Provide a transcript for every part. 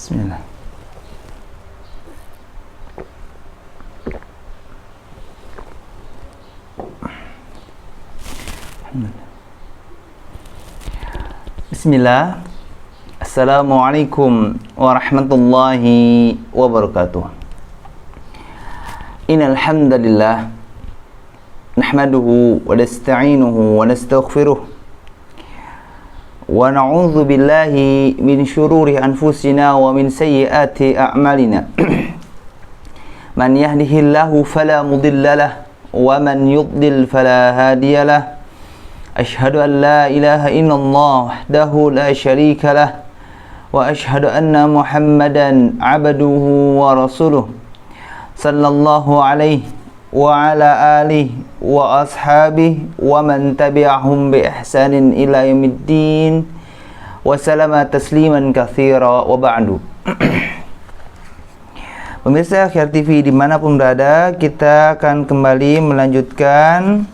Bismillah. Bismillah. Assalamualaikum warahmatullahi wabarakatuh. Innal hamdalillah nahmaduhu wa nasta'inuhu wa nastaghfiruh wa na'udzu billahi min syururi anfusina wa min sayyiati a'malina. Man yahdihillahu fala mudilla lahu wa man yudlil fala hadiya lahu. Asyhadu an la ilaha illallah wahdahu la syarika lah wa asyhadu anna Muhammadan abduhu wa rasuluh sallallahu alaihi wa ala alihi wa ashabihi wa man tabi'ahum bi ihsanin ila yaumiddin wa salama tasliman katsira wa ba'du. Pemirsa Akhyar TV dimanapun berada, kita akan kembali melanjutkan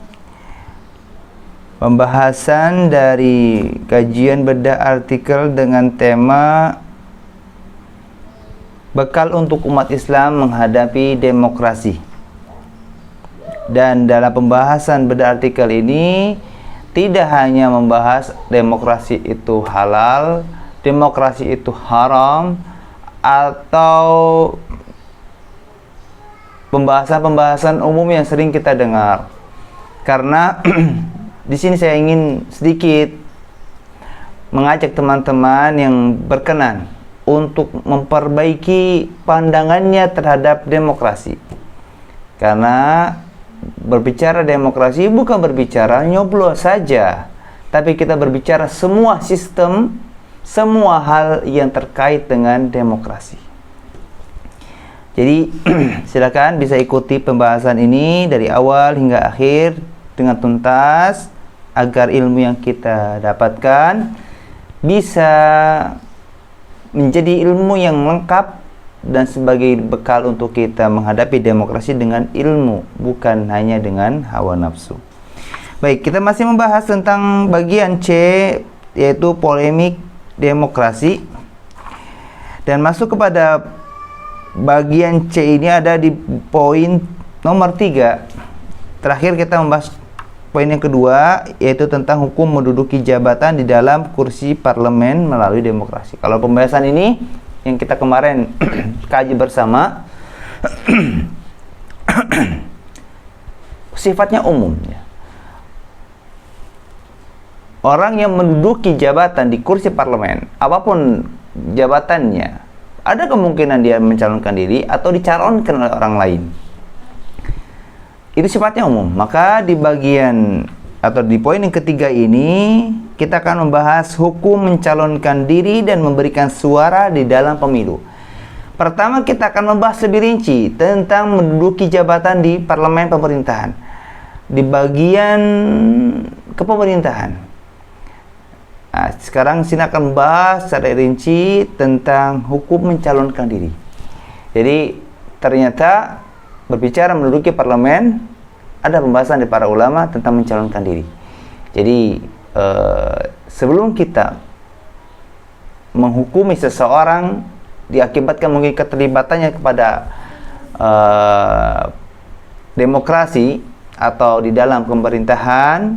pembahasan dari kajian bedah artikel dengan tema bekal untuk umat Islam menghadapi demokrasi. Dan dalam pembahasan bedah artikel ini tidak hanya membahas demokrasi itu halal, demokrasi itu haram, atau pembahasan-pembahasan umum yang sering kita dengar. Karena di sini saya ingin sedikit mengajak teman-teman yang berkenan untuk memperbaiki pandangannya terhadap demokrasi. Karena berbicara demokrasi bukan berbicara nyoblos saja, tapi kita berbicara semua sistem, semua hal yang terkait dengan demokrasi. Jadi silakan bisa ikuti pembahasan ini dari awal hingga akhir dengan tuntas, agar ilmu yang kita dapatkan bisa menjadi ilmu yang lengkap dan sebagai bekal untuk kita menghadapi demokrasi dengan ilmu, bukan hanya dengan hawa nafsu. Baik, kita masih membahas tentang bagian C, yaitu polemik demokrasi. Dan masuk kepada bagian C ini ada di poin nomor 3. Terakhir kita membahas poin yang kedua, yaitu tentang hukum menduduki jabatan di dalam kursi parlemen melalui demokrasi. Kalau pembahasan ini yang kita kemarin kaji bersama sifatnya umum ya. Orang yang menduduki jabatan di kursi parlemen, apapun jabatannya, ada kemungkinan dia mencalonkan diri atau dicalonkan oleh orang lain. Itu sifatnya umum. Maka di bagian atau di poin yang ketiga ini kita akan membahas hukum mencalonkan diri dan memberikan suara di dalam pemilu. Pertama kita akan membahas lebih rinci tentang menduduki jabatan di parlemen pemerintahan, di bagian kepemerintahan. Nah, sekarang sini akan membahas secara rinci tentang hukum mencalonkan diri. Jadi ternyata berbicara menduduki parlemen, ada pembahasan dari para ulama tentang mencalonkan diri. Jadi sebelum kita menghukumi seseorang diakibatkan mungkin keterlibatannya kepada demokrasi atau di dalam pemerintahan,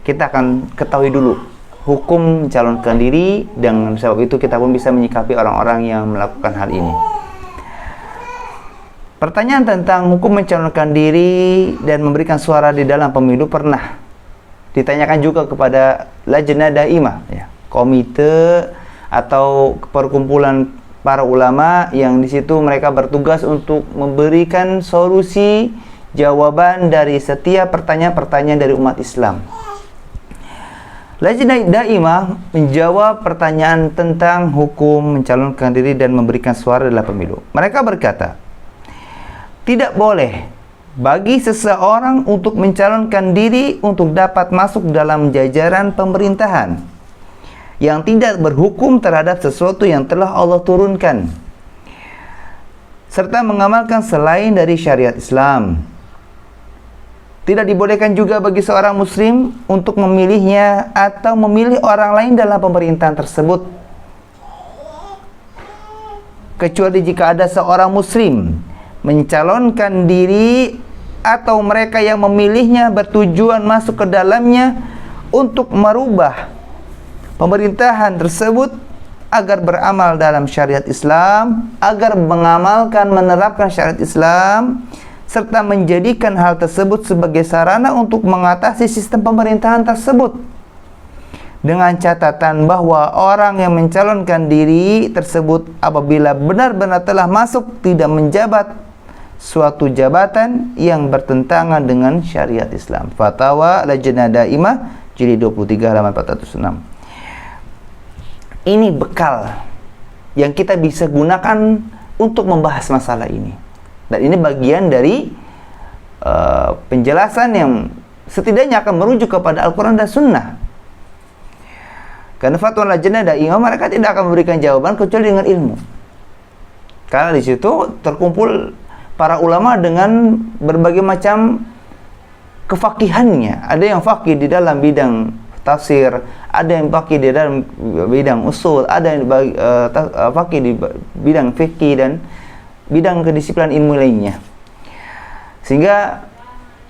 kita akan ketahui dulu hukum mencalonkan diri, dan sebab itu kita pun bisa menyikapi orang-orang yang melakukan hal ini. Pertanyaan tentang hukum mencalonkan diri dan memberikan suara di dalam pemilu pernah ditanyakan juga kepada Lajnah Daimah, ya, komite atau perkumpulan para ulama yang di situ mereka bertugas untuk memberikan solusi jawaban dari setiap pertanyaan-pertanyaan dari umat Islam. Lajnah Daimah menjawab pertanyaan tentang hukum mencalonkan diri dan memberikan suara dalam pemilu. Mereka berkata, tidak boleh bagi seseorang untuk mencalonkan diri untuk dapat masuk dalam jajaran pemerintahan yang tidak berhukum terhadap sesuatu yang telah Allah turunkan, serta mengamalkan selain dari syariat Islam. Tidak dibolehkan juga bagi seorang muslim untuk memilihnya atau memilih orang lain dalam pemerintahan tersebut. kecuali jika ada seorang muslim mencalonkan diri atau mereka yang memilihnya bertujuan masuk ke dalamnya untuk merubah pemerintahan tersebut agar beramal dalam syariat Islam, agar mengamalkan, menerapkan syariat Islam, serta menjadikan hal tersebut sebagai sarana untuk mengatasi sistem pemerintahan tersebut. Dengan catatan bahwa orang yang mencalonkan diri tersebut apabila benar-benar telah masuk tidak menjabat suatu jabatan yang bertentangan dengan syariat Islam. Fatwa Lajnah Daimah jilid 23 halaman 406. Ini bekal yang kita bisa gunakan untuk membahas masalah ini. Dan ini bagian dari penjelasan yang setidaknya akan merujuk kepada Al-Quran dan Sunnah. Karena fatwa Lajnah Daimah mereka tidak akan memberikan jawaban kecuali dengan ilmu. Karena di situ terkumpul para ulama dengan berbagai macam kefakihannya. Ada yang fakih di dalam bidang tafsir, ada yang fakih di dalam bidang usul, ada yang fakih di bidang fikih dan bidang kedisiplinan ilmu lainnya. Sehingga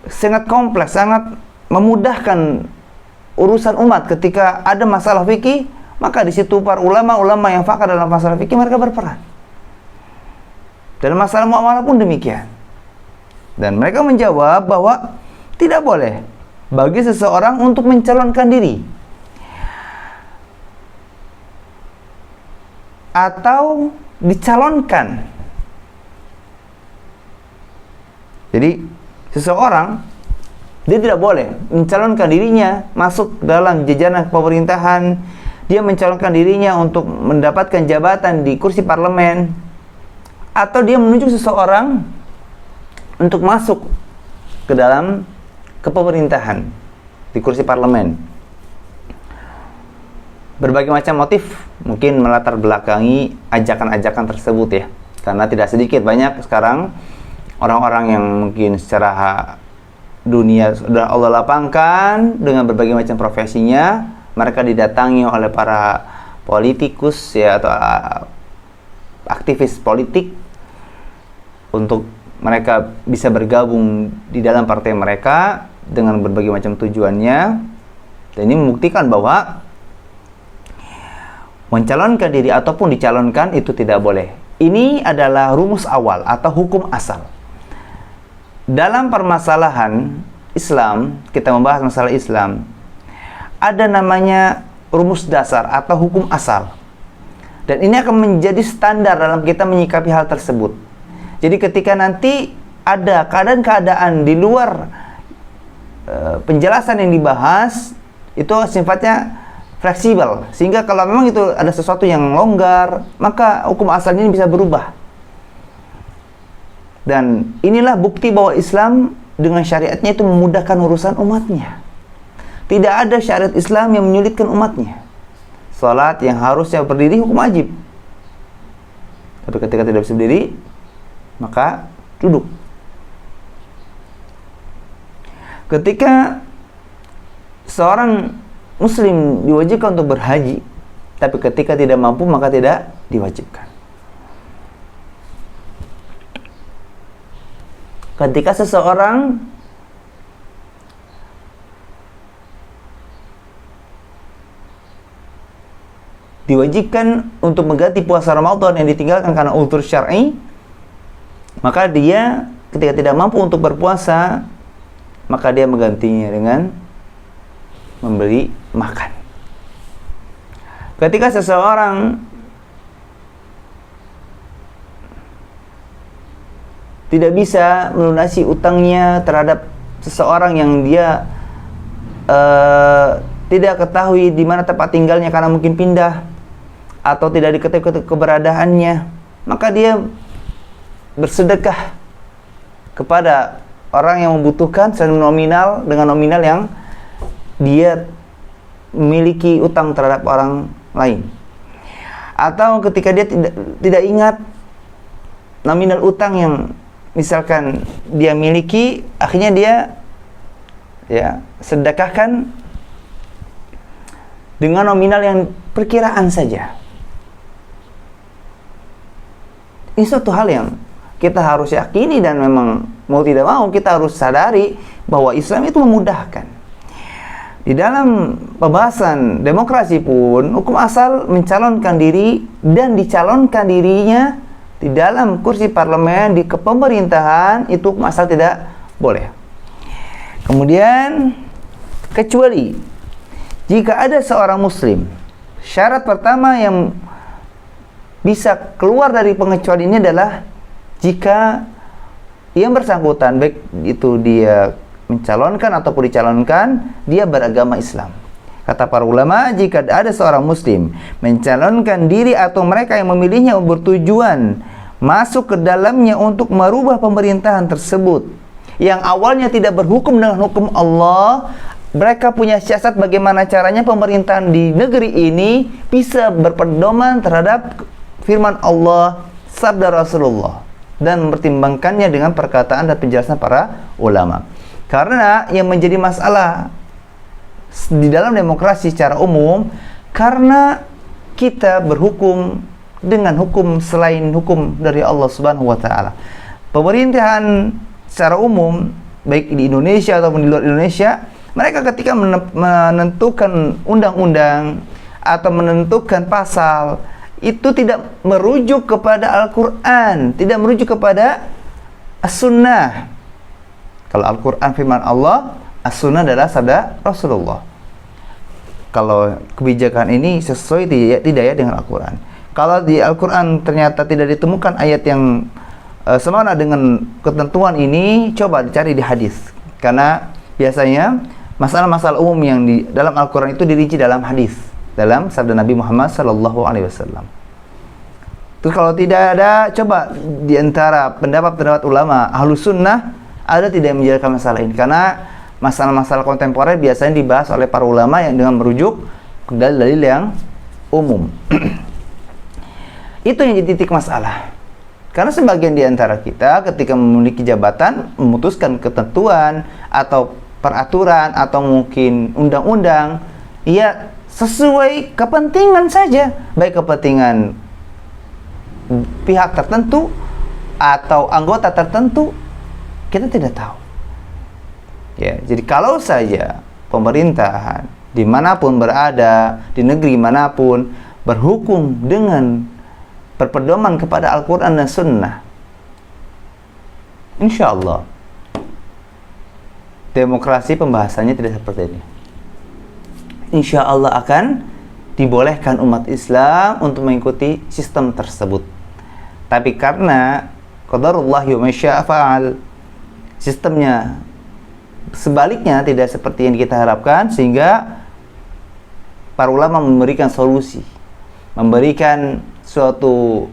sangat kompleks, sangat memudahkan urusan umat. Ketika ada masalah fikih, maka di situ para ulama-ulama yang fakih dalam masalah fikih mereka berperan. Dalam masalah muamalah pun demikian. Dan mereka menjawab bahwa tidak boleh bagi seseorang untuk mencalonkan diri atau dicalonkan. Jadi seseorang dia tidak boleh mencalonkan dirinya masuk dalam jajaran pemerintahan, dia mencalonkan dirinya untuk mendapatkan jabatan di kursi parlemen, atau dia menunjuk seseorang untuk masuk ke dalam kepemerintahan di kursi parlemen. Berbagai macam motif mungkin melatar belakangi ajakan-ajakan tersebut ya. Karena tidak sedikit banyak sekarang orang-orang yang mungkin secara dunia sudah Allah lapangkan dengan berbagai macam profesinya, mereka didatangi oleh para politikus ya atau aktivis politik untuk mereka bisa bergabung di dalam partai mereka dengan berbagai macam tujuannya. Dan ini membuktikan bahwa mencalonkan diri ataupun dicalonkan itu tidak boleh. Ini adalah rumus awal atau hukum asal. Dalam permasalahan Islam, kita membahas masalah Islam, ada namanya rumus dasar atau hukum asal. Dan ini akan menjadi standar dalam kita menyikapi hal tersebut. Jadi ketika nanti ada keadaan-keadaan di luar penjelasan yang dibahas, itu sifatnya fleksibel. Sehingga kalau memang itu ada sesuatu yang longgar, maka hukum asalnya ini bisa berubah. Dan inilah bukti bahwa Islam dengan syariatnya itu memudahkan urusan umatnya. Tidak ada syariat Islam yang menyulitkan umatnya. Salat yang harusnya berdiri hukum wajib, tapi ketika tidak bisa berdiri, maka duduk. Ketika seorang muslim diwajibkan untuk berhaji, tapi ketika tidak mampu maka tidak diwajibkan. Ketika seseorang diwajibkan untuk mengganti puasa Ramadan yang ditinggalkan karena uzur syar'i, maka dia ketika tidak mampu untuk berpuasa, maka dia menggantinya dengan memberi makan. Ketika seseorang tidak bisa melunasi utangnya terhadap seseorang yang dia tidak ketahui di mana tempat tinggalnya karena mungkin pindah atau tidak diketahui keberadaannya, maka dia bersedekah kepada orang yang membutuhkan dengan nominal yang dia memiliki utang terhadap orang lain. Atau ketika dia tidak ingat nominal utang yang misalkan dia miliki, akhirnya dia sedekahkan dengan nominal yang perkiraan saja. Ini suatu hal yang kita harus yakini dan memang mau tidak mau kita harus sadari bahwa Islam itu memudahkan. Di dalam pembahasan demokrasi pun, hukum asal mencalonkan diri dan dicalonkan dirinya di dalam kursi parlemen, di kepemerintahan, itu hukum asal tidak boleh. Kemudian, kecuali jika ada seorang muslim, syarat pertama yang bisa keluar dari pengecualian ini adalah jika yang bersangkutan, baik itu dia mencalonkan ataupun dicalonkan, dia beragama Islam. Kata para ulama, jika ada seorang muslim mencalonkan diri atau mereka yang memilihnya bertujuan masuk ke dalamnya untuk merubah pemerintahan tersebut yang awalnya tidak berhukum dengan hukum Allah, mereka punya siasat bagaimana caranya pemerintahan di negeri ini bisa berpedoman terhadap firman Allah, sabda Rasulullah, dan mempertimbangkannya dengan perkataan dan penjelasan para ulama. Karena yang menjadi masalah di dalam demokrasi secara umum, karena kita berhukum dengan hukum selain hukum dari Allah Subhanahu wa taala. Pemerintahan secara umum, baik di Indonesia ataupun di luar Indonesia, mereka ketika menentukan undang-undang atau menentukan pasal, itu tidak merujuk kepada Al-Quran, tidak merujuk kepada As-Sunnah. Kalau Al-Quran firman Allah, As-Sunnah adalah sabda Rasulullah. Kalau kebijakan ini sesuai tidak ya dengan Al-Quran. Kalau di Al-Quran ternyata tidak ditemukan ayat yang semana dengan ketentuan ini, coba dicari di hadis. Karena biasanya masalah-masalah umum yang di dalam Al-Quran itu dirinci dalam hadis, dalam sabda Nabi Muhammad SAW. Terus kalau tidak ada, coba di antara pendapat-pendapat ulama Ahlus Sunnah, ada tidak yang menjelaskan masalah ini. Karena masalah-masalah kontemporer biasanya dibahas oleh para ulama yang dengan merujuk ke dalil-dalil yang umum. Itu yang jadi titik masalah. Karena sebagian di antara kita ketika memiliki jabatan, memutuskan ketentuan atau peraturan atau mungkin undang-undang, ya sesuai kepentingan saja, baik kepentingan pihak tertentu atau anggota tertentu, kita tidak tahu. Ya, jadi kalau saja pemerintahan dimanapun berada, di negeri manapun, berhukum dengan berpedoman kepada Al-Quran dan Sunnah, insya Allah demokrasi pembahasannya tidak seperti ini. Insya Allah akan dibolehkan umat Islam untuk mengikuti sistem tersebut. Tapi karena qadarullah wa ma syaa fa'al, sistemnya sebaliknya tidak seperti yang kita harapkan, sehingga para ulama memberikan solusi, memberikan suatu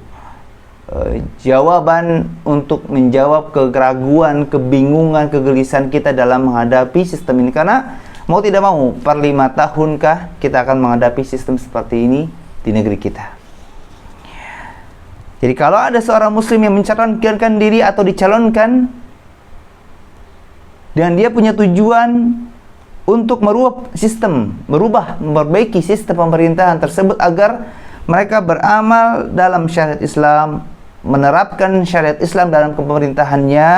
jawaban untuk menjawab keraguan, kebingungan, kegelisahan kita dalam menghadapi sistem ini. Karena mau tidak mau, per 5 tahunkah kita akan menghadapi sistem seperti ini di negeri kita. Jadi kalau ada seorang muslim yang mencalonkan diri atau dicalonkan dan dia punya tujuan untuk merubah, memperbaiki sistem pemerintahan tersebut agar mereka beramal dalam syariat Islam, menerapkan syariat Islam dalam pemerintahannya,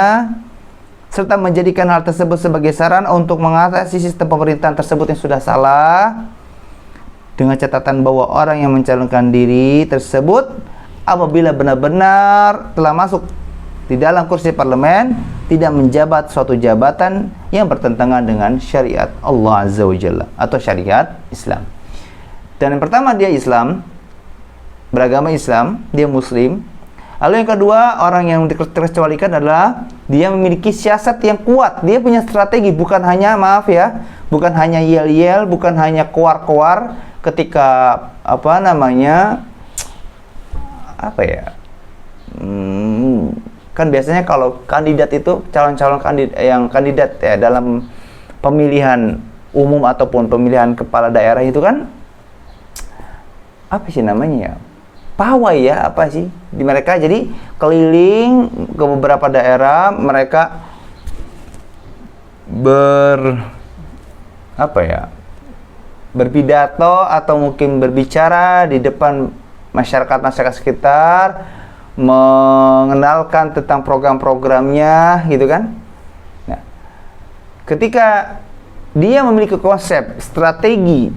serta menjadikan hal tersebut sebagai sarana untuk mengatasi sistem pemerintahan tersebut yang sudah salah, dengan catatan bahwa orang yang mencalonkan diri tersebut apabila benar-benar telah masuk di dalam kursi parlemen, tidak menjabat suatu jabatan yang bertentangan dengan syariat Allah Azza wa Jalla atau syariat Islam. Dan yang pertama, dia Islam, beragama Islam, dia Muslim. Lalu yang kedua, orang yang terkecualikan adalah dia memiliki siasat yang kuat. Dia punya strategi, bukan hanya, bukan hanya yel-yel, bukan hanya koar-koar ketika kan biasanya kalau kandidat itu calon-calon kandidat ya dalam pemilihan umum ataupun pemilihan kepala daerah itu kan pawai ya di mereka, jadi keliling ke beberapa daerah, mereka berpidato atau mungkin berbicara di depan masyarakat sekitar mengenalkan tentang program-programnya, gitu kan. Nah, ketika dia memiliki konsep strategi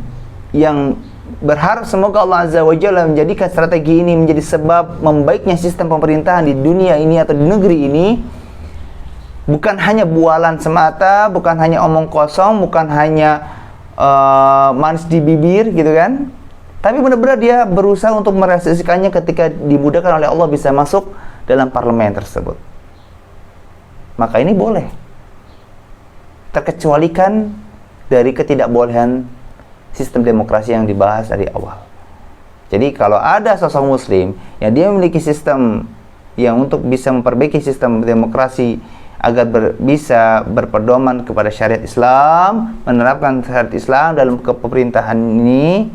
yang berharap semoga Allah Azza wa Jalla menjadikan strategi ini menjadi sebab membaiknya sistem pemerintahan di dunia ini atau di negeri ini, bukan hanya bualan semata, bukan hanya omong kosong, bukan hanya manis di bibir, gitu kan, tapi benar-benar dia berusaha untuk merealisasikannya ketika dimudahkan oleh Allah bisa masuk dalam parlemen tersebut. Maka ini boleh, terkecualikan dari ketidakbolehan sistem demokrasi yang dibahas dari awal. Jadi kalau ada sosok muslim yang dia memiliki sistem yang untuk bisa memperbaiki sistem demokrasi agar bisa berpedoman kepada syariat Islam, menerapkan syariat Islam dalam kepemerintahan ini,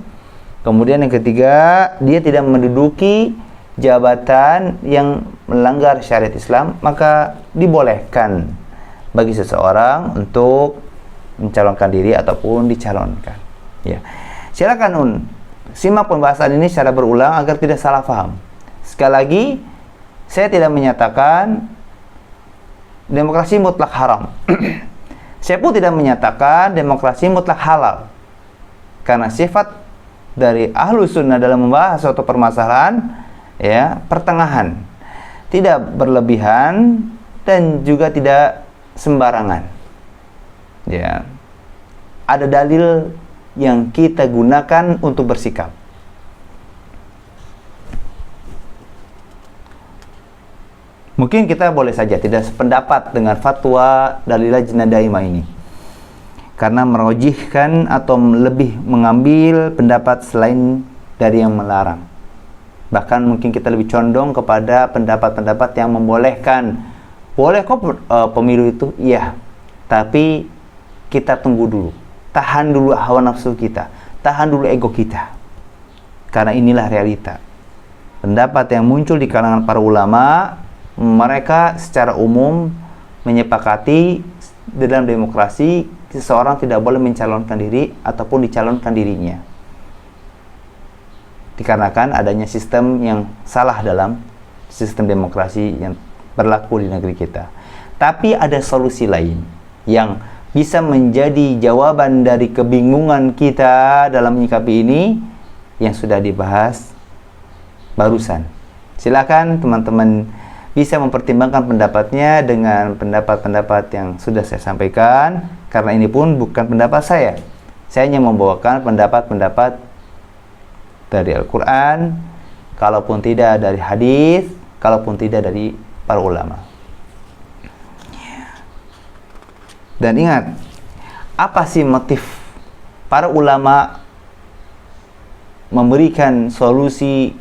kemudian yang ketiga, dia tidak menduduki jabatan yang melanggar syariat Islam, maka dibolehkan bagi seseorang untuk mencalonkan diri ataupun dicalonkan. Ya, silakan simak pembahasan ini secara berulang agar tidak salah paham. Sekali lagi, saya tidak menyatakan demokrasi mutlak haram. Saya pun tidak menyatakan demokrasi mutlak halal. Karena sifat dari ahlu sunnah dalam membahas suatu permasalahan, ya, pertengahan, tidak berlebihan dan juga tidak sembarangan. Ya, ada dalil yang kita gunakan untuk bersikap. Mungkin kita boleh saja tidak sependapat dengan fatwa dari Lajnah Daimah ini, karena merojihkan atau lebih mengambil pendapat selain dari yang melarang. Bahkan mungkin kita lebih condong kepada pendapat-pendapat yang membolehkan. Boleh kok pemilu itu? Iya, tapi kita tunggu dulu. Tahan dulu hawa nafsu kita, tahan dulu ego kita, karena inilah realita. Pendapat yang muncul di kalangan para ulama, mereka secara umum menyepakati dalam demokrasi seseorang tidak boleh mencalonkan diri ataupun dicalonkan dirinya, dikarenakan adanya sistem yang salah dalam sistem demokrasi yang berlaku di negeri kita. Tapi ada solusi lain yang bisa menjadi jawaban dari kebingungan kita dalam menyikapi ini yang sudah dibahas barusan. Silakan teman-teman bisa mempertimbangkan pendapatnya dengan pendapat-pendapat yang sudah saya sampaikan, karena ini pun bukan pendapat saya. Saya hanya membawakan pendapat-pendapat dari Al-Quran, kalaupun tidak dari hadis, kalaupun tidak dari para ulama. Dan ingat, apa sih motif para ulama memberikan solusi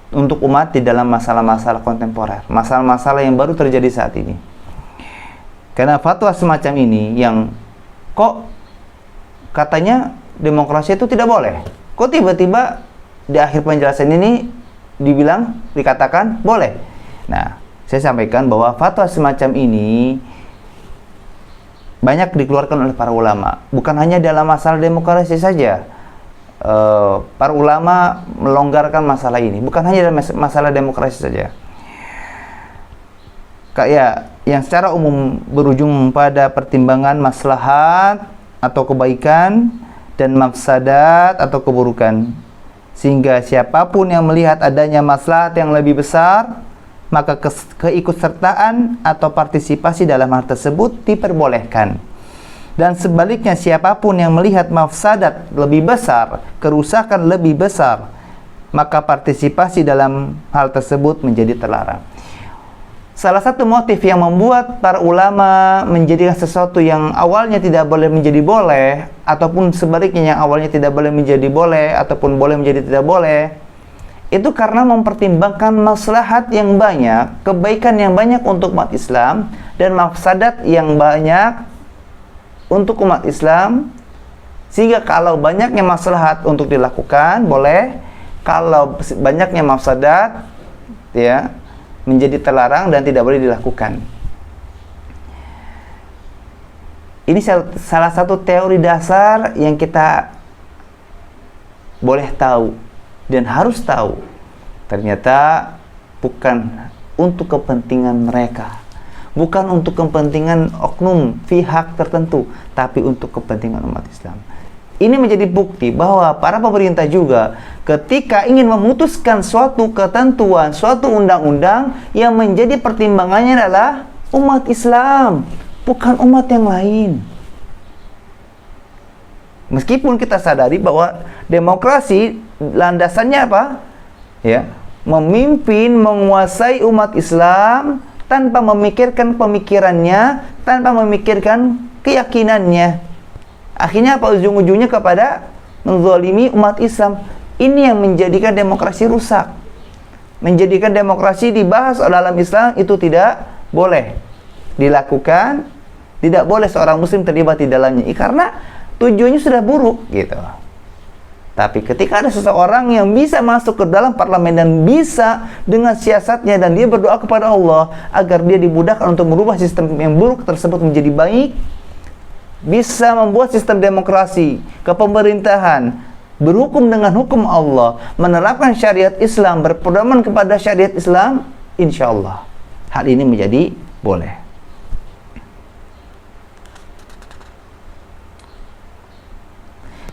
untuk umat di dalam masalah-masalah kontemporer, masalah-masalah yang baru terjadi saat ini? Karena fatwa semacam ini yang kok katanya demokrasi itu tidak boleh, kok tiba-tiba di akhir penjelasan ini dikatakan boleh. Nah, saya sampaikan bahwa fatwa semacam ini banyak dikeluarkan oleh para ulama, bukan hanya dalam masalah demokrasi saja. Para ulama melonggarkan masalah ini, bukan hanya dalam masalah demokrasi saja. Kayak yang secara umum berujung pada pertimbangan maslahat atau kebaikan dan mafsadat atau keburukan, sehingga siapapun yang melihat adanya maslahat yang lebih besar, maka keikutsertaan atau partisipasi dalam hal tersebut diperbolehkan. Dan sebaliknya, siapapun yang melihat mafsadat lebih besar, kerusakan lebih besar, maka partisipasi dalam hal tersebut menjadi terlarang. Salah satu motif yang membuat para ulama menjadikan sesuatu yang awalnya tidak boleh menjadi boleh, ataupun sebaliknya yang awalnya tidak boleh menjadi boleh, ataupun boleh menjadi tidak boleh, itu karena mempertimbangkan maslahat yang banyak, kebaikan yang banyak untuk umat Islam, dan mafsadat yang banyak untuk umat Islam, sehingga kalau banyaknya maslahat untuk dilakukan boleh, kalau banyaknya mafsadat ya menjadi terlarang dan tidak boleh dilakukan. Ini salah satu teori dasar yang kita boleh tahu dan harus tahu. Ternyata bukan untuk kepentingan mereka, bukan untuk kepentingan oknum pihak tertentu, tapi untuk kepentingan umat Islam. Ini menjadi bukti bahwa para pemerintah juga ketika ingin memutuskan suatu ketentuan, suatu undang-undang, yang menjadi pertimbangannya adalah umat Islam, bukan umat yang lain. Meskipun kita sadari bahwa demokrasi landasannya apa? Ya, memimpin, menguasai umat Islam tanpa memikirkan pemikirannya, tanpa memikirkan keyakinannya. Akhirnya apa ujung-ujungnya? Kepada menzalimi umat Islam. Ini yang menjadikan demokrasi rusak. Menjadikan demokrasi dibahas dalam Islam itu tidak boleh dilakukan, tidak boleh seorang muslim terlibat di dalamnya. Karena tujuannya sudah buruk gitu. Tapi ketika ada seseorang yang bisa masuk ke dalam parlemen dan bisa dengan siasatnya dan dia berdoa kepada Allah agar dia dimudahkan untuk merubah sistem yang buruk tersebut menjadi baik, bisa membuat sistem demokrasi, kepemerintahan berhukum dengan hukum Allah, menerapkan syariat Islam, berpedoman kepada syariat Islam, insya Allah hal ini menjadi boleh.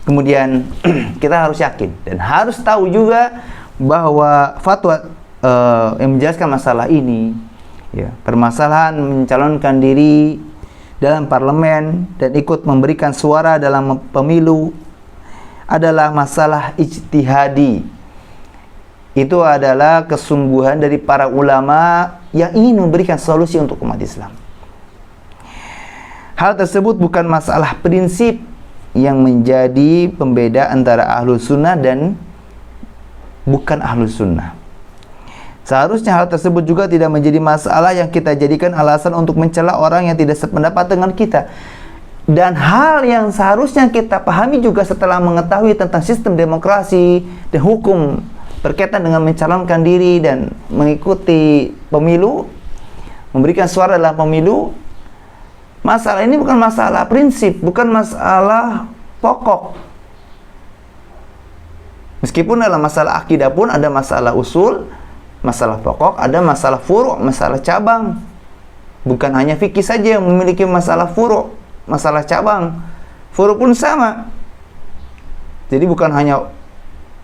Kemudian kita harus yakin dan harus tahu juga bahwa fatwa yang menjelaskan masalah ini, ya, permasalahan mencalonkan diri dalam parlemen dan ikut memberikan suara dalam pemilu adalah masalah ijtihadi. Itu adalah kesungguhan dari para ulama yang ingin memberikan solusi untuk umat Islam. Hal tersebut bukan masalah prinsip yang menjadi pembeda antara ahlus sunnah dan bukan ahlus sunnah. Seharusnya hal tersebut juga tidak menjadi masalah yang kita jadikan alasan untuk mencela orang yang tidak sependapat dengan kita. Dan hal yang seharusnya kita pahami juga setelah mengetahui tentang sistem demokrasi dan hukum berkaitan dengan mencalonkan diri dan mengikuti pemilu, memberikan suara dalam pemilu, masalah ini bukan masalah prinsip, bukan masalah pokok. Meskipun dalam masalah akidah pun ada masalah usul, masalah pokok, ada masalah furu', masalah cabang. Bukan hanya fikih saja yang memiliki masalah furu', masalah cabang. Furu' pun sama. Jadi bukan hanya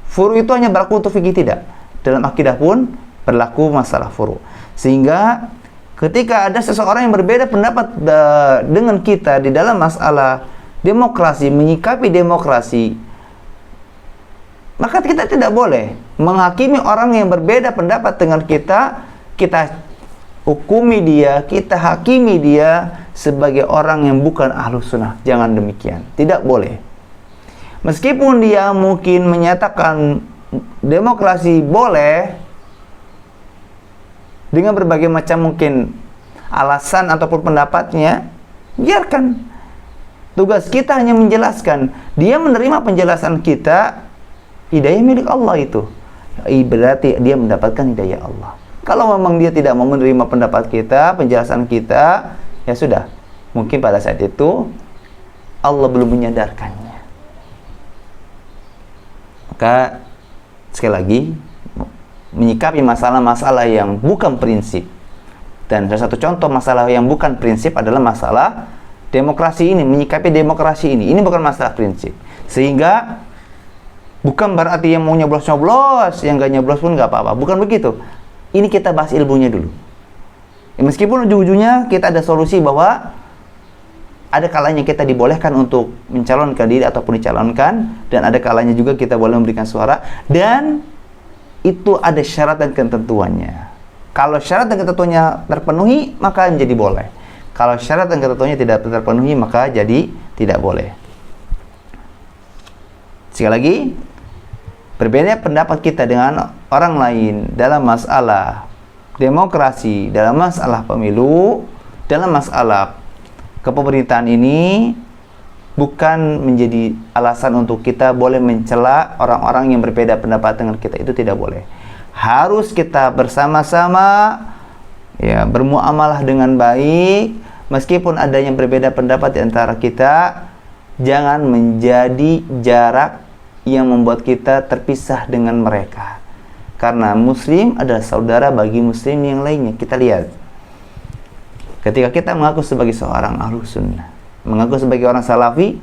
furu' itu hanya berlaku untuk fikih, tidak. Dalam akidah pun berlaku masalah furu'. Sehingga ketika ada seseorang yang berbeda pendapat dengan kita di dalam masalah demokrasi, menyikapi demokrasi, maka kita tidak boleh menghakimi orang yang berbeda pendapat dengan kita. Kita hukumi dia, kita hakimi dia sebagai orang yang bukan ahlus sunnah. Jangan demikian, tidak boleh. Meskipun dia mungkin menyatakan demokrasi boleh dengan berbagai macam mungkin alasan ataupun pendapatnya, biarkan. Tugas kita hanya menjelaskan. Dia menerima penjelasan kita, hidayah milik Allah itu. Berarti dia mendapatkan hidayah Allah. Kalau memang dia tidak mau menerima pendapat kita, penjelasan kita, ya sudah. Mungkin pada saat itu Allah belum menyadarkannya. Maka sekali lagi, menyikapi masalah-masalah yang bukan prinsip. Dan salah satu contoh masalah yang bukan prinsip adalah masalah demokrasi ini, menyikapi demokrasi ini. Ini bukan masalah prinsip. Sehingga bukan berarti yang mau nyoblos-nyoblos, yang gak nyoblos pun gak apa-apa. Bukan begitu. Ini kita bahas ilmunya dulu. Ya, meskipun ujung-ujungnya kita ada solusi bahwa ada kalanya kita dibolehkan untuk mencalonkan diri ataupun dicalonkan, dan ada kalanya juga kita boleh memberikan suara, dan itu ada syarat dan ketentuannya. Kalau syarat dan ketentuannya terpenuhi, maka menjadi boleh. Kalau syarat dan ketentuannya tidak terpenuhi, maka jadi tidak boleh. Sekali lagi, berbeda pendapat kita dengan orang lain dalam masalah demokrasi, dalam masalah pemilu, dalam masalah kepemerintahan ini bukan menjadi alasan untuk kita boleh mencela orang-orang yang berbeda pendapat dengan kita. Itu tidak boleh. Harus kita bersama-sama ya bermuamalah dengan baik, meskipun adanya berbeda pendapat di antara kita. Jangan menjadi jarak yang membuat kita terpisah dengan mereka. Karena muslim adalah saudara bagi muslim yang lainnya. Kita lihat, ketika kita mengaku sebagai seorang ahlus sunnah, mengaku sebagai orang salafi,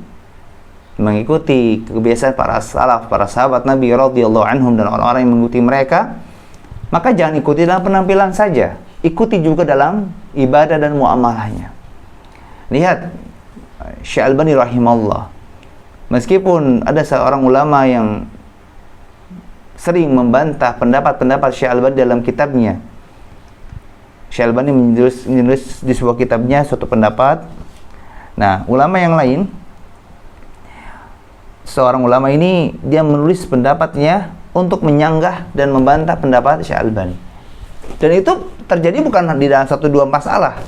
mengikuti kebiasaan para salaf, para sahabat Nabi radhiyallahu anhum dan orang-orang yang mengikuti mereka, maka jangan ikuti dalam penampilan saja, ikuti juga dalam ibadah dan muamalahnya. Lihat Syekh Albani rahimahullah, meskipun ada seorang ulama yang sering membantah pendapat-pendapat Syekh Albani dalam kitabnya, Syekh Albani menulis di sebuah kitabnya suatu pendapat. Nah, ulama yang lain, seorang ulama ini dia menulis pendapatnya untuk menyanggah dan membantah pendapat Syekh Albani. Dan itu terjadi bukan di dalam satu dua masalah,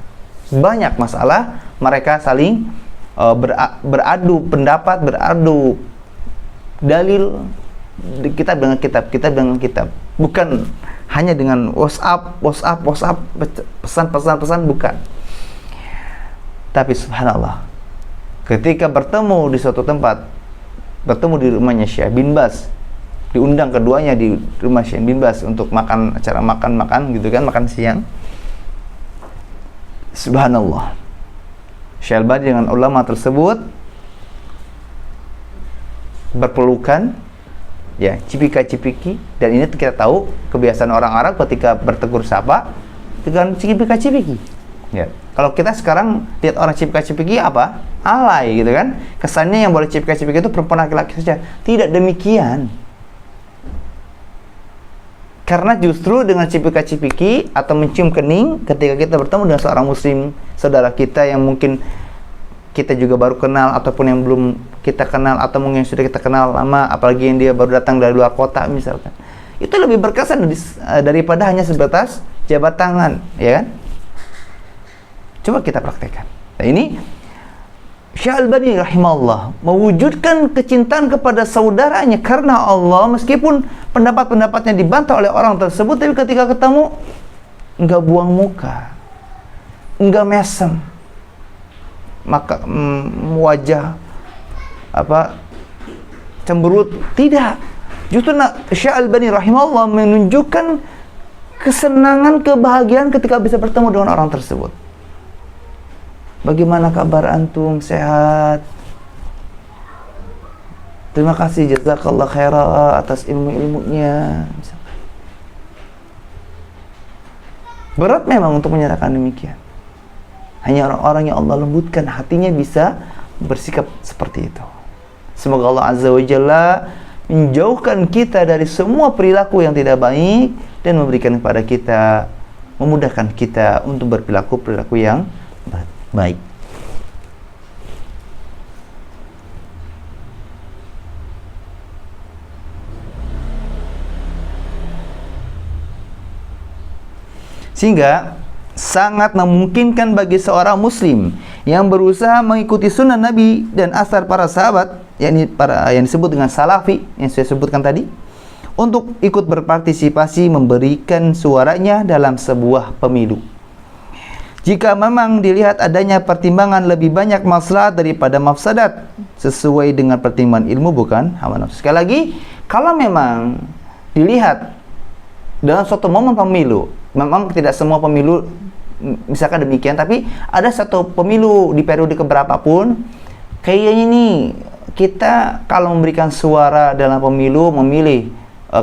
banyak masalah mereka saling beradu pendapat, beradu dalil, kitab dengan kitab, kitab dengan kitab. Bukan hanya dengan WhatsApp, pesan-pesan, bukan. Tapi subhanallah, ketika bertemu di suatu tempat, bertemu di rumahnya Syekh bin Baz, diundang keduanya di rumah Syekh bin Baz untuk makan, acara makan gitu kan, makan siang. Subhanallah, Syekh Albani dengan ulama tersebut berpelukan, ya, cipika-cipiki. Dan ini kita tahu kebiasaan orang Arab ketika bertegur sapa dengan cipika-cipiki, ya. Kalau kita sekarang lihat orang cipika-cipiki apa? Alay gitu kan. Kesannya yang boleh cipika-cipiki itu perempuan laki-laki saja. Tidak demikian. Karena justru dengan cipika-cipiki atau mencium kening ketika kita bertemu dengan seorang muslim, saudara kita yang mungkin kita juga baru kenal ataupun yang belum kita kenal, atau mungkin yang sudah kita kenal lama, apalagi yang dia baru datang dari luar kota misalkan, itu lebih berkesan daripada hanya sebatas jabat tangan, ya kan? Coba kita praktekkan. Nah, ini Syekh Albani rahimahullah mewujudkan kecintaan kepada saudaranya karena Allah, meskipun pendapat-pendapatnya dibantah oleh orang tersebut, tapi ketika ketemu enggak buang muka, enggak mesem, maka wajah cemberut, tidak. Justru Syekh Albani rahimahullah menunjukkan kesenangan, kebahagiaan ketika bisa bertemu dengan orang tersebut. Bagaimana kabar antum? Sehat? Terima kasih, jazakallah khairah atas ilmu-ilmunya. Berat memang untuk menyatakan demikian. Hanya orang-orang yang Allah lembutkan hatinya bisa bersikap seperti itu. Semoga Allah Azza wa Jalla menjauhkan kita dari semua perilaku yang tidak baik dan memberikan kepada kita, memudahkan kita untuk berperilaku yang baik. Sehingga sangat memungkinkan bagi seorang muslim yang berusaha mengikuti sunnah Nabi dan asar para sahabat, yakni para yang disebut dengan salafi yang saya sebutkan tadi, untuk ikut berpartisipasi memberikan suaranya dalam sebuah pemilu. Jika memang dilihat adanya pertimbangan lebih banyak maslahat daripada mafsadat sesuai dengan pertimbangan ilmu, bukan hawa nafsu. Sekali lagi, kalau memang dilihat dalam suatu momen pemilu, memang tidak semua pemilu misalkan demikian, tapi ada satu pemilu di periode keberapapun, kayaknya nih kita kalau memberikan suara dalam pemilu, memilih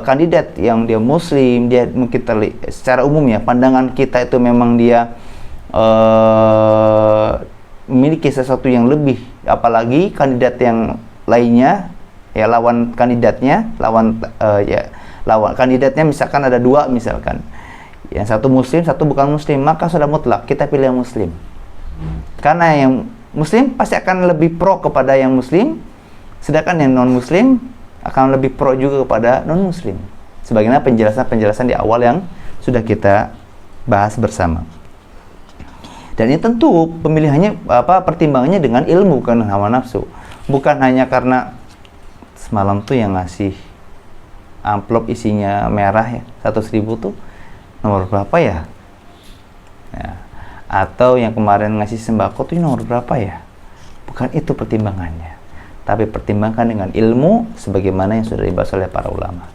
kandidat yang dia muslim, dia mungkin secara umum ya, pandangan kita itu memang dia memiliki sesuatu yang lebih, apalagi kandidat yang lainnya, ya lawan kandidatnya, lawan kandidatnya misalkan ada dua misalkan, yang satu muslim, satu bukan muslim, maka sudah mutlak kita pilih yang muslim. Karena yang muslim pasti akan lebih pro kepada yang muslim, sedangkan yang non muslim akan lebih pro juga kepada non muslim. Sebagaimana penjelasan di awal yang sudah kita bahas bersama. Dan ini tentu pemilihannya pertimbangannya dengan ilmu, bukan hawa nafsu. Bukan hanya karena semalam tuh yang ngasih amplop isinya merah ya, 100.000 tuh nomor berapa ya? Atau yang kemarin ngasih sembako tuh nomor berapa ya? Bukan itu pertimbangannya, tapi pertimbangkan dengan ilmu sebagaimana yang sudah dibahas oleh para ulama.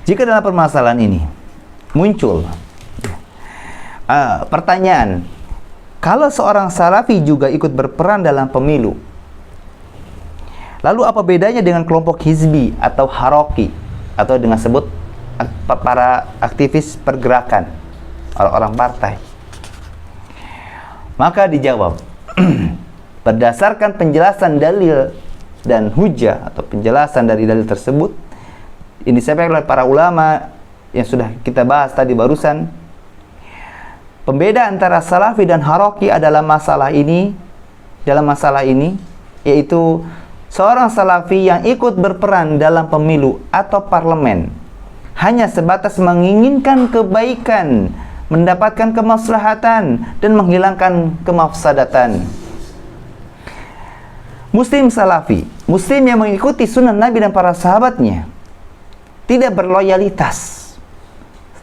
Jika dalam permasalahan ini muncul pertanyaan, kalau seorang salafi juga ikut berperan dalam pemilu, lalu apa bedanya dengan kelompok hizbi atau haroki, atau dengan sebut para aktivis pergerakan, orang-orang partai? Maka dijawab, berdasarkan penjelasan dalil dan hujah atau penjelasan dari dalil tersebut, ini disampaikan oleh para ulama yang sudah kita bahas tadi barusan. Pembeda antara salafi dan haroki adalah dalam masalah ini, yaitu seorang salafi yang ikut berperan dalam pemilu atau parlemen hanya sebatas menginginkan kebaikan, mendapatkan kemaslahatan, dan menghilangkan kemafsadatan. Muslim salafi, muslim yang mengikuti sunnah Nabi dan para sahabatnya, tidak berloyalitas,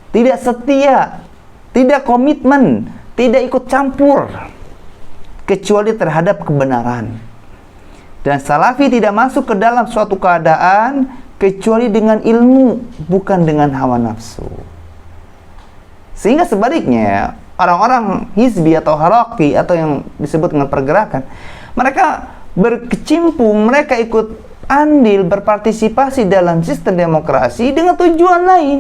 tidak setia, tidak komitmen, tidak ikut campur kecuali terhadap kebenaran. Dan salafi tidak masuk ke dalam suatu keadaan kecuali dengan ilmu, bukan dengan hawa nafsu. Sehingga sebaliknya, orang-orang hizbi atau haroki atau yang disebut dengan pergerakan, mereka berkecimpung, mereka ikut andil, berpartisipasi dalam sistem demokrasi dengan tujuan lain.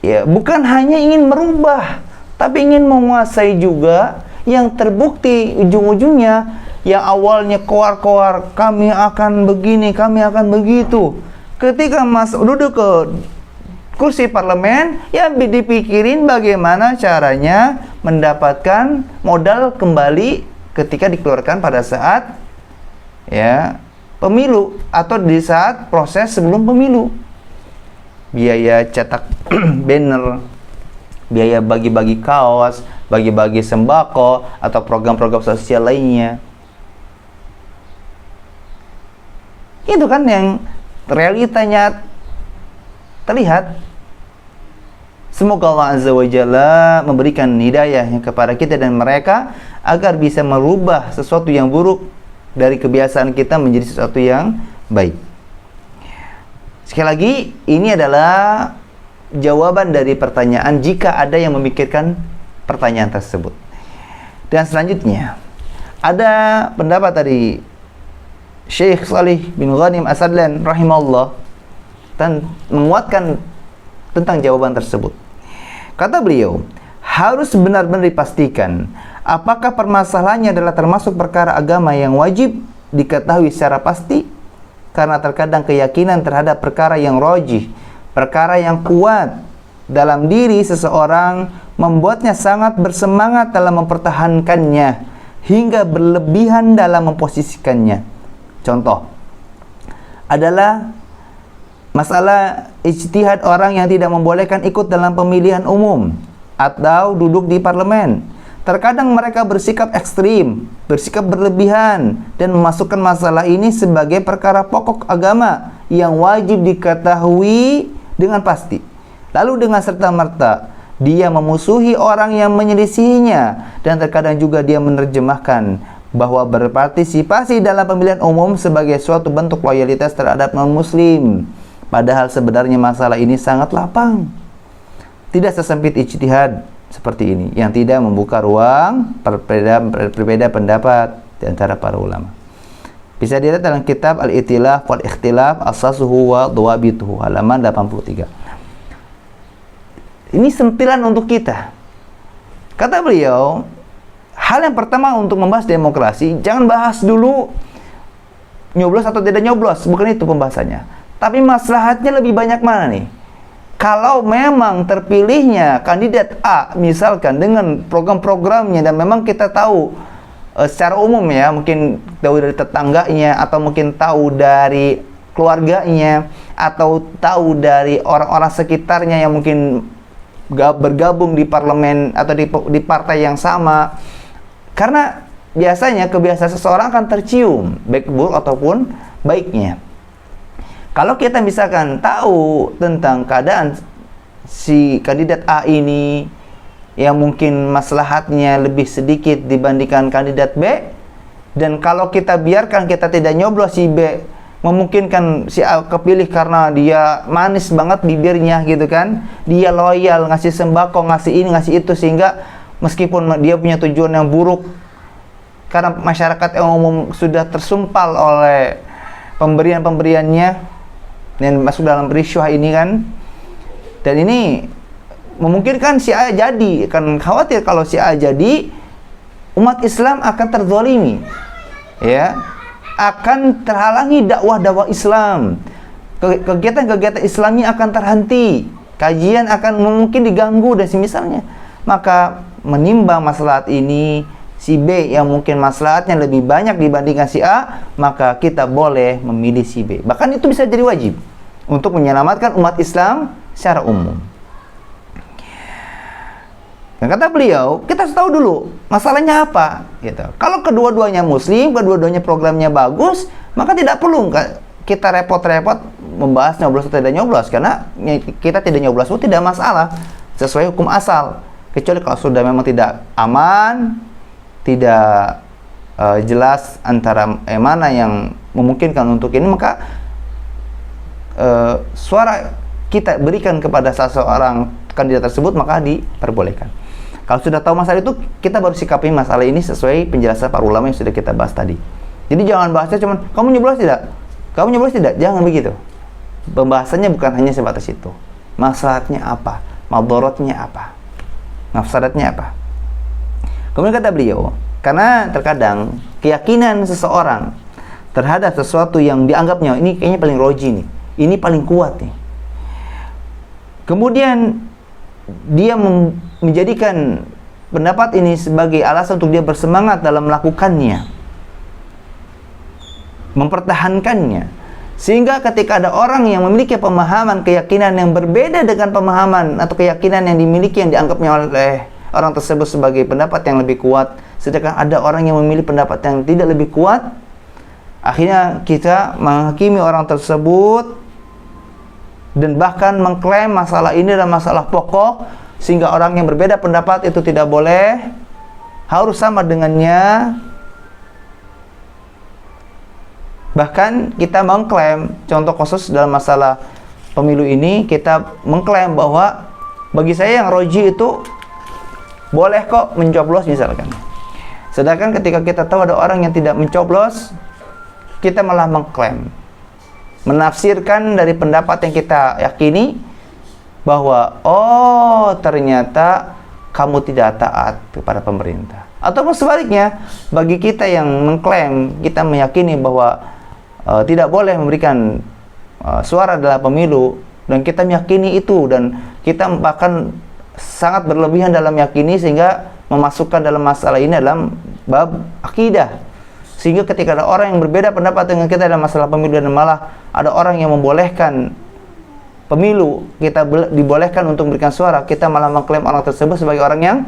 Ya, bukan hanya ingin merubah, tapi ingin menguasai juga, yang terbukti ujung-ujungnya yang awalnya koar-koar, kami akan begini, kami akan begitu. Ketika duduk ke kursi parlemen, ya dipikirin bagaimana caranya mendapatkan modal kembali ketika dikeluarkan pada saat pemilu atau di saat proses sebelum pemilu. Biaya cetak banner, biaya bagi-bagi kaos, bagi-bagi sembako, atau program-program sosial lainnya. Itu kan yang realitanya terlihat. Semoga Allah Azza wa Jalla memberikan hidayahnya kepada kita dan mereka agar bisa merubah sesuatu yang buruk dari kebiasaan kita menjadi sesuatu yang baik. Sekali lagi, ini adalah jawaban dari pertanyaan jika ada yang memikirkan pertanyaan tersebut. Dan selanjutnya, ada pendapat dari Syekh Salih bin Ghanim As-Sadlan rahimahullah dan menguatkan tentang jawaban tersebut. Kata beliau, harus benar-benar dipastikan apakah permasalahannya adalah termasuk perkara agama yang wajib diketahui secara pasti, karena terkadang keyakinan terhadap perkara yang rajih, perkara yang kuat dalam diri seseorang membuatnya sangat bersemangat dalam mempertahankannya hingga berlebihan dalam memposisikannya. Contoh adalah masalah ijtihad orang yang tidak membolehkan ikut dalam pemilihan umum atau duduk di parlemen. Terkadang mereka bersikap ekstrim, bersikap berlebihan, dan memasukkan masalah ini sebagai perkara pokok agama yang wajib diketahui dengan pasti. Lalu dengan serta-merta dia memusuhi orang yang menyelisihinya, dan terkadang juga dia menerjemahkan bahwa berpartisipasi dalam pemilihan umum sebagai suatu bentuk loyalitas terhadap non-muslim. Padahal sebenarnya masalah ini sangat lapang. Tidak sesempit ijtihad seperti ini yang tidak membuka ruang berbeda pendapat di antara para ulama. Bisa dilihat dalam kitab Al-Itilaf wal Ikhtilaf Asasuhu wa Dhawabituhu halaman 83. Ini sentilan untuk kita. Kata beliau, hal yang pertama untuk membahas demokrasi, jangan bahas dulu nyoblos atau tidak nyoblos, bukan itu pembahasannya. Tapi maslahatnya lebih banyak mana nih? Kalau memang terpilihnya kandidat A misalkan dengan program-programnya, dan memang kita tahu secara umum ya, mungkin tahu dari tetangganya, atau mungkin tahu dari keluarganya, atau tahu dari orang-orang sekitarnya yang mungkin bergabung di parlemen atau di partai yang sama. Karena biasanya kebiasaan seseorang akan tercium baik buruk ataupun baiknya. Kalau kita misalkan tahu tentang keadaan si kandidat A ini yang mungkin maslahatnya lebih sedikit dibandingkan kandidat B, dan kalau kita biarkan, kita tidak nyoblos si B memungkinkan si A kepilih karena dia manis banget bibirnya gitu kan, dia loyal, ngasih sembako, ngasih ini, ngasih itu, sehingga meskipun dia punya tujuan yang buruk, karena masyarakat yang umum sudah tersumpal oleh pemberian-pemberiannya dan masuk dalam risyuah ini kan, dan ini memungkinkan si A jadi, kan khawatir kalau si A jadi, umat Islam akan terzalimi, ya, akan terhalangi dakwah-dakwah Islam, kegiatan-kegiatan Islami akan terhenti, kajian akan mungkin diganggu dan semisalnya. Maka menimbang maslahat ini, si B yang mungkin maslahatnya lebih banyak dibandingkan si A, maka kita boleh memilih si B. Bahkan itu bisa jadi wajib untuk menyelamatkan umat Islam secara umum. Dan kata beliau, kita harus tahu dulu masalahnya apa, gitu. Kalau kedua-duanya muslim, kedua-duanya programnya bagus, maka tidak perlu kita repot-repot membahas nyoblos atau tidak nyoblos, karena kita tidak nyoblos itu tidak masalah, sesuai hukum asal. Kecuali kalau sudah memang tidak aman, tidak jelas antara mana yang memungkinkan untuk ini, maka suara kita berikan kepada salah seorang kandidat tersebut, maka diperbolehkan. Kalau sudah tahu masalah itu, kita baru sikapi masalah ini sesuai penjelasan para ulama yang sudah kita bahas tadi. Jadi jangan bahasnya cuman, kamu nyoblos tidak? Kamu nyoblos tidak? Jangan begitu. Pembahasannya bukan hanya sebatas itu. Masalahnya apa? Madaratnya apa? Mafsadatnya apa? Kemudian kata beliau, karena terkadang keyakinan seseorang terhadap sesuatu yang dianggapnya, ini kayaknya paling roji nih, ini paling kuat nih. Kemudian dia menjadikan pendapat ini sebagai alasan untuk dia bersemangat dalam melakukannya, mempertahankannya, sehingga ketika ada orang yang memiliki pemahaman keyakinan yang berbeda dengan pemahaman atau keyakinan yang dimiliki, yang dianggapnya oleh orang tersebut sebagai pendapat yang lebih kuat, sedangkan ada orang yang memilih pendapat yang tidak lebih kuat, akhirnya kita menghakimi orang tersebut dan bahkan mengklaim masalah ini adalah masalah pokok, sehingga orang yang berbeda pendapat itu tidak boleh, harus sama dengannya. Bahkan kita mengklaim, contoh khusus dalam masalah pemilu ini, kita mengklaim bahwa bagi saya yang roji itu boleh kok mencoblos misalkan. Sedangkan ketika kita tahu ada orang yang tidak mencoblos, kita malah mengklaim, menafsirkan dari pendapat yang kita yakini bahwa oh ternyata kamu tidak taat kepada pemerintah. Ataupun sebaliknya, bagi kita yang mengklaim, kita meyakini bahwa tidak boleh memberikan suara dalam pemilu, dan kita meyakini itu, dan kita bahkan sangat berlebihan dalam yakini sehingga memasukkan dalam masalah ini dalam bab akidah, sehingga ketika ada orang yang berbeda pendapat dengan kita dalam masalah pemilu, dan malah ada orang yang membolehkan pemilu, kita dibolehkan untuk memberikan suara, kita malah mengklaim orang tersebut sebagai orang yang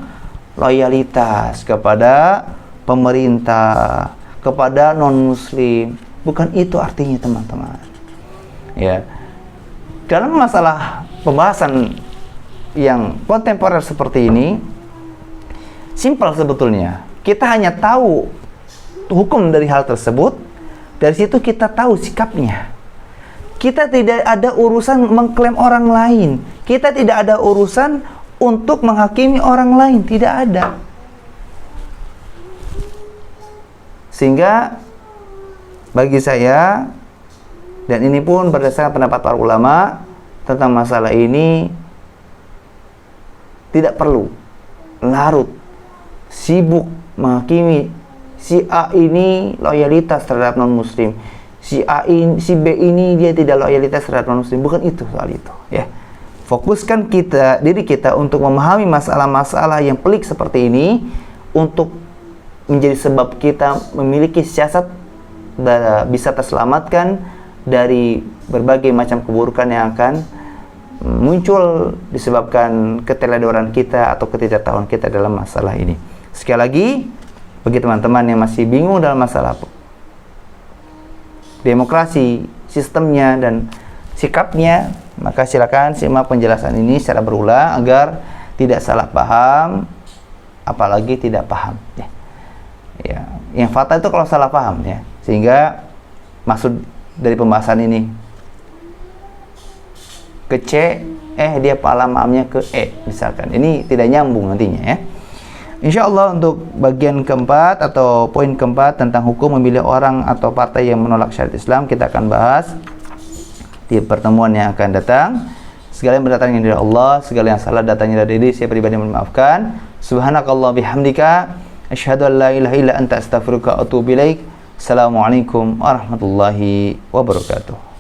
loyalitas kepada pemerintah, kepada non-muslim. Bukan itu artinya, teman-teman. Ya, dalam masalah pembahasan yang kontemporer seperti ini, simpel sebetulnya. Kita hanya tahu hukum dari hal tersebut, dari situ kita tahu sikapnya. Kita tidak ada urusan mengklaim orang lain, kita tidak ada urusan untuk menghakimi orang lain, tidak ada. Sehingga bagi saya, dan ini pun berdasarkan pendapat para ulama tentang masalah ini, tidak perlu larut sibuk menghakimi si A ini loyalitas terhadap non-muslim, si A ini, si B ini dia tidak loyalitas terhadap non-muslim. Bukan itu soal itu, ya. Fokuskan diri kita untuk memahami masalah-masalah yang pelik seperti ini, untuk menjadi sebab kita memiliki siasat dan bisa terselamatkan dari berbagai macam keburukan yang akan muncul disebabkan keteledoran kita atau ketidaktahuan kita dalam masalah ini. Sekali lagi, bagi teman-teman yang masih bingung dalam masalah demokrasi, sistemnya dan sikapnya, maka silakan simak penjelasan ini secara berulang agar tidak salah paham, apalagi tidak paham. Ya, yang fatal itu kalau salah paham, ya, sehingga maksud dari pembahasan ini? Ke C, dia pahala maamnya ke E misalkan. Ini tidak nyambung nantinya ya. Insya Allah untuk bagian keempat atau poin keempat tentang hukum memilih orang atau partai yang menolak syariat Islam, kita akan bahas di pertemuan yang akan datang. Segala yang berdatangnya dari Allah, segala yang salah datangnya dari diri saya pribadi, memaafkan. Subhanakallah bihamdika, asyhadu an la ilaha illa anta astaghfiruka wa atubu ilaik. Assalamualaikum warahmatullahi wabarakatuh.